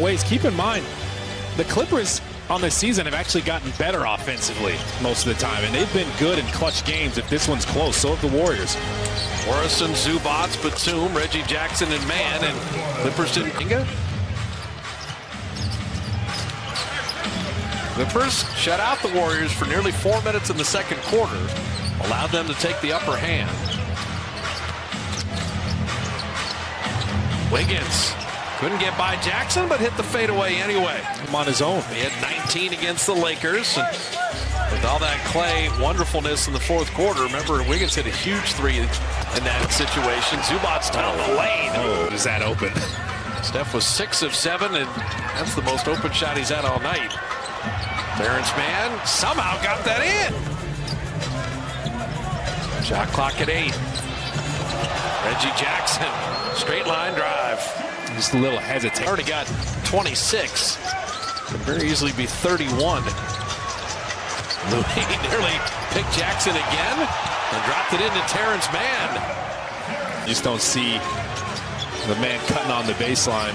ways. Keep in mind, the Clippers on the season have actually gotten better offensively most of the time, and they've been good in clutch games. If this one's close, so have the Warriors. Morrison, Zubats, Batum, Reggie Jackson, and Mann, and Clippers didn't. Clippers shut out the Warriors for nearly 4 minutes in the second quarter, allowed them to take the upper hand. Wiggins couldn't get by Jackson, but hit the fadeaway anyway. I'm on his own. He had 19 against the Lakers. And with all that Clay wonderfulness in the fourth quarter, remember Wiggins hit a huge three in that situation. Zubats down the lane. Oh, is that open? Steph was 6 of 7, and that's the most open shot he's had all night. Terrence Mann somehow got that in. Shot clock at 8. Reggie Jackson, straight line drive. Just a little hesitant. Already got 26. Could very easily be 31. Louis nearly picked Jackson again and dropped it into Terrence Mann. You just don't see the man cutting on the baseline.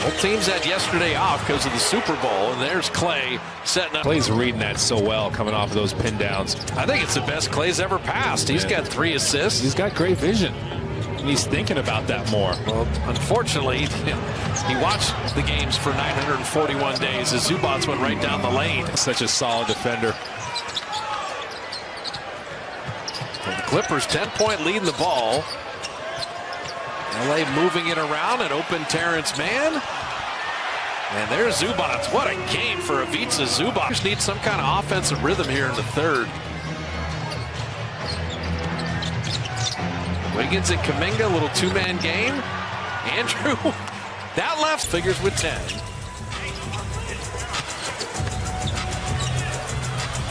Both teams had yesterday off because of the Super Bowl, and there's Clay setting up. Clay's reading that so well coming off of those pin downs. I think it's the best Clay's ever passed. He's got 3 assists. He's got great vision, and he's thinking about that more. Well, unfortunately, he watched the games for 941 days as Zubats went right down the lane. Such a solid defender. And the Clippers 10-point lead in the ball. LA moving it around and open Terrence Mann. And there's Zubats. What a game for Ivica Zubats. Needs some kind of offensive rhythm here in the third. Wiggins and Kuminga, a little two-man game. Andrew, that left figures with 10.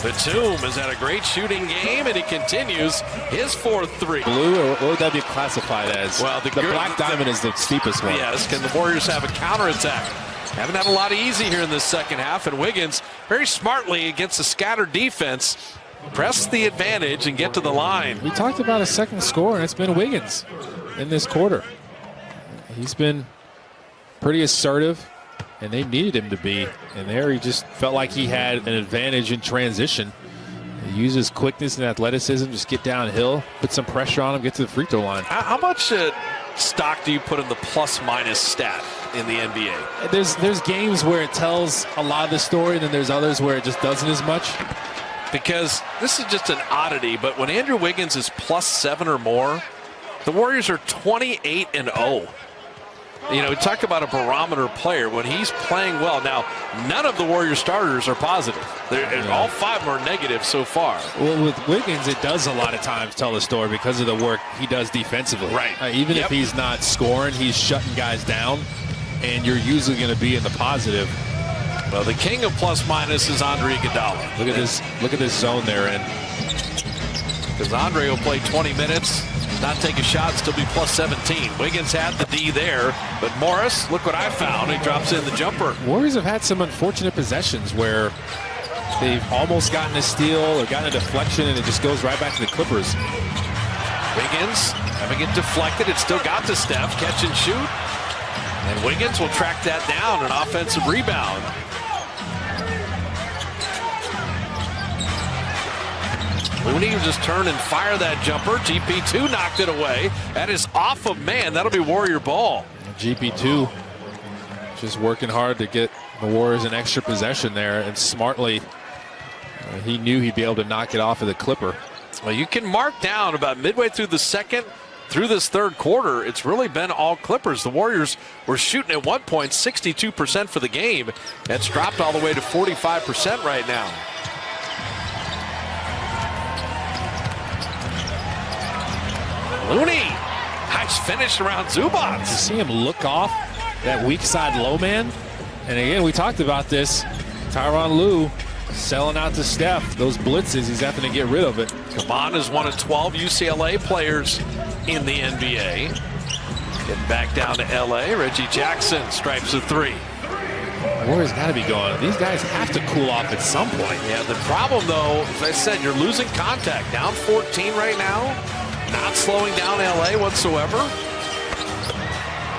Batum has had a great shooting game, and he continues his 4th-3. Blue, or what would that be classified as? Well, the black diamond is the steepest one. Yes, can the Warriors have a counterattack? Haven't had a lot of easy here in this second half, and Wiggins very smartly against a scattered defense press the advantage and get to the line. We talked about a second score, and it's been Wiggins in this quarter. He's been pretty assertive, and they needed him to be. And there he just felt like he had an advantage in transition. He uses quickness and athleticism, just get downhill, put some pressure on him, get to the free throw line. How much stock do you put in the plus-minus stat in the NBA? There's games where it tells a lot of the story, and then there's others where it just doesn't as much. Because this is just an oddity, but when Andrew Wiggins is +7 or more, the Warriors are 28-0. You know, we talk about a barometer player when he's playing well. Now, none of the Warrior starters are positive. All 5 are negative so far. Well, with Wiggins, it does a lot of times tell the story because of the work he does defensively. Right. Even if he's not scoring, he's shutting guys down, and you're usually going to be in the positive. Well, the king of plus-minus is Andre Iguodala. Look at this zone they're in. Because Andre will play 20 minutes, not take a shot, and still be +17. Wiggins had the D there, but Morris, look what I found. He drops in the jumper. Warriors have had some unfortunate possessions where they've almost gotten a steal or gotten a deflection, and it just goes right back to the Clippers. Wiggins having it deflected. It still got to Steph. Catch and shoot. And Wiggins will track that down, an offensive rebound. Looney will just turn and fire that jumper. GP2 knocked it away. That is off of Mann. That'll be Warrior ball. GP2 just working hard to get the Warriors an extra possession there, and smartly he knew he'd be able to knock it off of the Clipper. Well, you can mark down about midway through the second, through this third quarter, it's really been all Clippers. The Warriors were shooting at one point 62% for the game. That's dropped all the way to 45% right now. Looney, nice finish around Zubats. You see him look off that weak side low man. And again, we talked about this. Tyronn Lue selling out to Steph. Those blitzes, he's having to get rid of it. Kaman is one of 12 UCLA players in the NBA. Getting back down to LA. Reggie Jackson stripes a 3. Warriors got to be going. These guys have to cool off at some point. Yeah, the problem, though, as I said, you're losing contact. Down 14 right now. Not slowing down LA whatsoever.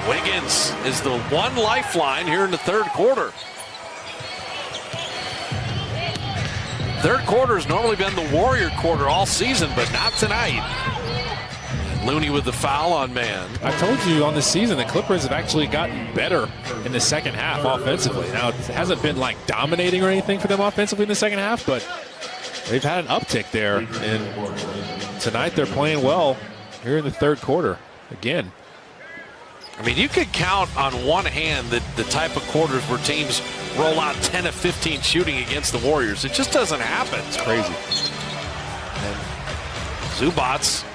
Wiggins is the one lifeline here in the third quarter. Third quarter has normally been the Warrior quarter all season, but not tonight. Looney with the foul on man. I told you on the season the Clippers have actually gotten better in the second half offensively. Now, it hasn't been like dominating or anything for them offensively in the second half, but they've had an uptick there. And tonight they're playing well here in the third quarter again. I mean, you could count on one hand the type of quarters where teams roll out 10 of 15 shooting against the Warriors. It just doesn't happen. It's crazy. And Zubats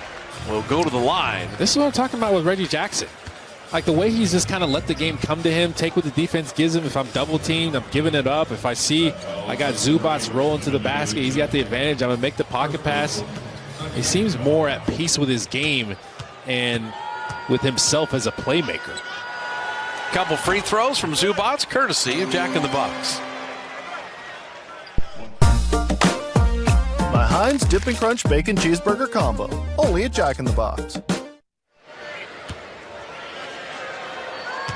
will go to the line. This is what I'm talking about with Reggie Jackson. Like the way he's just kind of let the game come to him, take what the defense gives him. If I'm double teamed, I'm giving it up. If I see I got Zubats rolling to the basket, he's got the advantage. I'm going to make the pocket pass. He seems more at peace with his game and with himself as a playmaker. Couple free throws from Zubats, courtesy of Jack in the Box. My Heinz Dip and Crunch Bacon Cheeseburger Combo, only at Jack in the Box.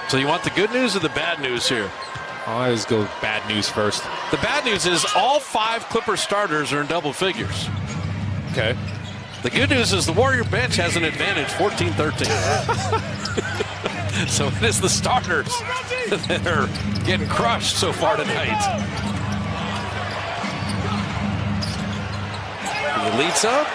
So you want the good news or the bad news here? I'll always go bad news first. The bad news is all 5 Clipper starters are in double figures. Okay. The good news is the Warrior bench has an advantage, 14-13. So it is the starters that are getting crushed so far tonight. Yelitsa